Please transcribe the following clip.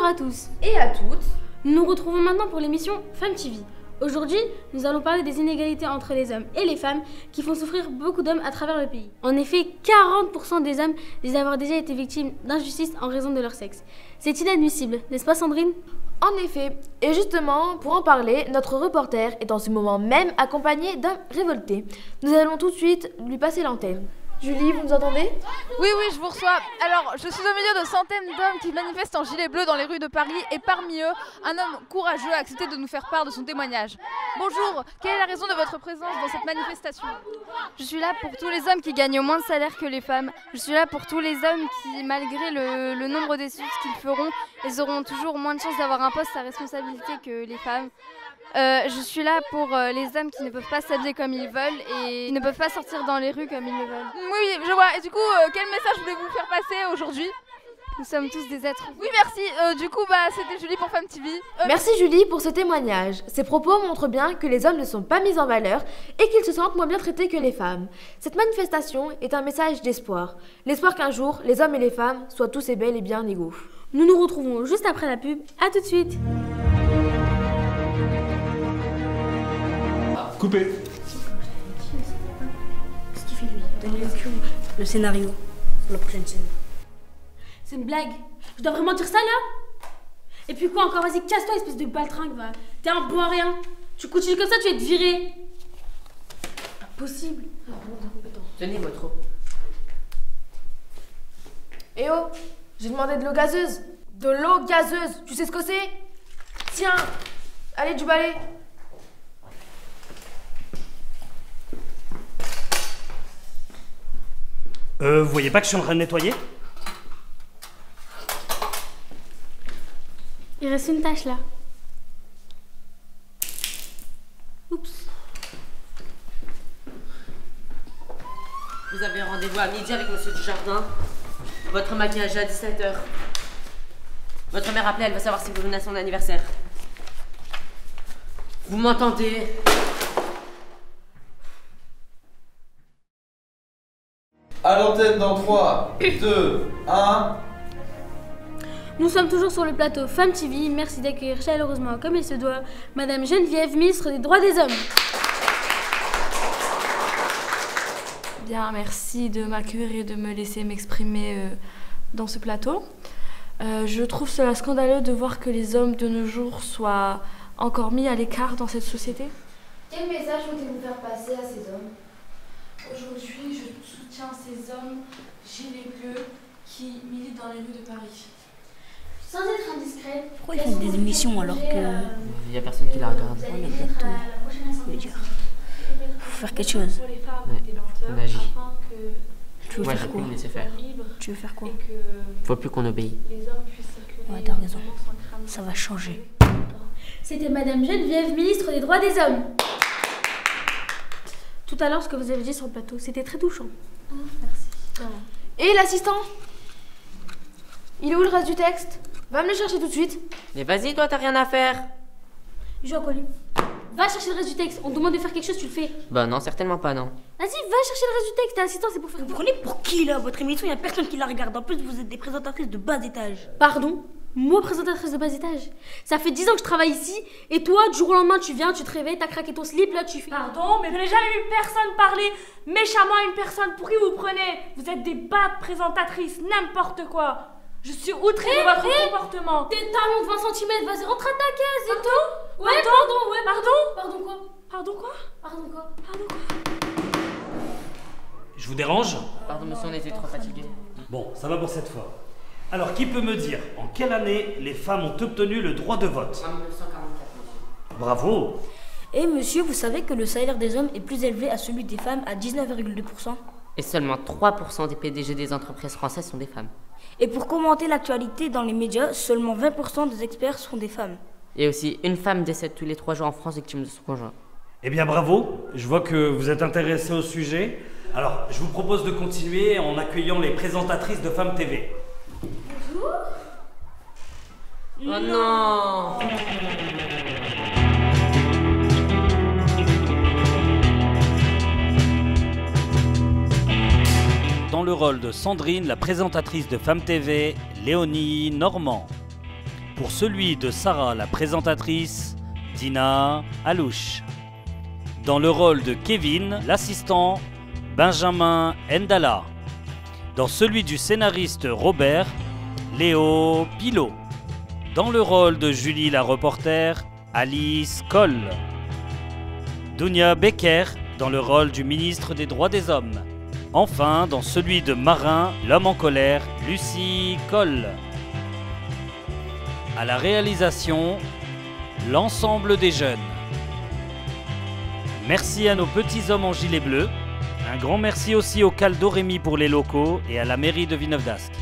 à tous et à toutes. Nous nous retrouvons maintenant pour l'émission Femme TV. Aujourd'hui, nous allons parler des inégalités entre les hommes et les femmes qui font souffrir beaucoup d'hommes à travers le pays. En effet, 40% des hommes disent avoir déjà été victimes d'injustice en raison de leur sexe. C'est inadmissible, n'est-ce pas Sandrine ? En effet, et justement, pour en parler, notre reporter est en ce moment même accompagné d'hommes révoltés. Nous allons tout de suite lui passer l'antenne. Julie, vous nous entendez ? Oui, je vous reçois. Alors, je suis au milieu de centaines d'hommes qui manifestent en gilet bleu dans les rues de Paris et parmi eux, un homme courageux a accepté de nous faire part de son témoignage. Bonjour, quelle est la raison de votre présence dans cette manifestation ? Je suis là pour tous les hommes qui gagnent moins de salaire que les femmes. Je suis là pour tous les hommes qui, malgré le nombre d'études qu'ils feront, ils auront toujours moins de chances d'avoir un poste à responsabilité que les femmes. Je suis là pour les hommes qui ne peuvent pas s'habiller comme ils veulent et ne peuvent pas sortir dans les rues comme ils le veulent. Oui, je vois. Et du coup, quel message voulez-vous faire passer aujourd'hui ? Nous sommes tous des êtres. Oui, merci. Du coup, c'était Julie pour Femme TV. Merci Julie pour ce témoignage. Ces propos montrent bien que les hommes ne sont pas mis en valeur et qu'ils se sentent moins bien traités que les femmes. Cette manifestation est un message d'espoir. L'espoir qu'un jour, les hommes et les femmes soient tous et bel et bien égaux. Nous nous retrouvons juste après la pub. À tout de suite. Coupé. Qu'est-ce qu'il fait lui? Donne-lui le scénario pour la prochaine scène. C'est une blague. Je dois vraiment dire ça là? Et puis quoi encore? Vas-y, casse-toi, espèce de baltringue, va. T'es un bon à rien. Tu continues comme ça, tu vas être viré. Impossible. Tenez votre eau. Eh oh, j'ai demandé de l'eau gazeuse. De l'eau gazeuse. Tu sais ce que c'est? Tiens, allez du balai. Vous voyez pas que je suis en train de nettoyer? Il reste une tâche là. Oups. Vous avez rendez-vous à midi avec monsieur Dujardin. Votre maquillage est à 17h. Votre mère appelée, elle va savoir si vous venez à son anniversaire. Vous m'entendez? À l'antenne dans 3, 2, 1. Nous sommes toujours sur le plateau Femme TV. Merci d'accueillir chaleureusement, comme il se doit, Madame Geneviève, ministre des Droits des Hommes. Bien, merci de m'accueillir et de me laisser m'exprimer dans ce plateau. Je trouve cela scandaleux de voir que les hommes de nos jours soient encore mis à l'écart dans cette société. Quel message voulez-vous faire passer à ces hommes? Aujourd'hui, je soutiens ces hommes gilets bleus qui militent dans les rues de Paris. Sans être indiscrète, Pourquoi ils font des émissions alors que... Il y a personne qui la regarde. On est bientôt, je veux dire. Faut faire quelque chose. Ouais, on agit. Tu veux Moi, faire j'ai quoi? pu me laisser faire. Tu veux faire quoi? Faut plus qu'on obéisse. Ouais, t'as raison. Ça va changer. c'était Madame Geneviève, ministre des Droits des Hommes. Tout à l'heure, ce que vous avez dit sur le plateau, c'était très touchant. Merci. Et l'assistant? Il est où le reste du texte? Va me le chercher tout de suite. Mais vas-y, toi, t'as rien à faire. Il joue à quoi lui? Va chercher le reste du texte. On te demande de faire quelque chose, tu le fais. Bah non, certainement pas, non. Vas-y, va chercher le reste du texte. T'es assistant, c'est pour faire. Vous prenez pour qui là? Votre émission, il n'y a personne qui la regarde. En plus, vous êtes des présentatrices de bas étage. Pardon? Moi, présentatrice de bas étage. Ça fait 10 ans que je travaille ici. Et toi, du jour au lendemain, tu viens, tu te réveilles, t'as craqué ton slip, là, tu fais. Pardon, mais je n'ai jamais vu personne parler méchamment à une personne. Pour qui vous prenez? Vous êtes des bas présentatrices, n'importe quoi. Je suis outrée de votre comportement. Tes talons de 20 cm, vas-y, rentre à ta case, et tout. Ouais, Pardon pardon, ouais. Pardon Pardon quoi? Pardon quoi? Pardon quoi? Pardon quoi? Je vous dérange? Pardon, monsieur, on était trop fatigués. Bon, ça va pour cette fois. Alors, qui peut me dire en quelle année les femmes ont obtenu le droit de vote? En 1944, monsieur. Bravo! Et monsieur, vous savez que le salaire des hommes est plus élevé à celui des femmes à 19,2%? Et seulement 3% des PDG des entreprises françaises sont des femmes. Et pour commenter l'actualité dans les médias, seulement 20% des experts sont des femmes. Et aussi, une femme décède tous les 3 jours en France victime de son conjoint. Eh bien, bravo! Je vois que vous êtes intéressé au sujet. Alors, je vous propose de continuer en accueillant les présentatrices de Femme TV. Oh non! Dans le rôle de Sandrine, la présentatrice de Femme TV, Léonie Normand. Pour celui de Sarah, la présentatrice, Dina Alouche. Dans le rôle de Kevin, l'assistant, Benjamin Ndala. Dans celui du scénariste Robert, Léo Pilot. Dans le rôle de Julie la reporter, Alice Coll. Dounia Becker dans le rôle du ministre des Droits des Hommes. Enfin, dans celui de Marin, l'homme en colère, Lucie Coll. À la réalisation, l'ensemble des jeunes. Merci à nos petits hommes en gilet bleu. Un grand merci aussi au Cal d'Orémy pour les locaux et à la mairie de Villeneuve-d'Ascq.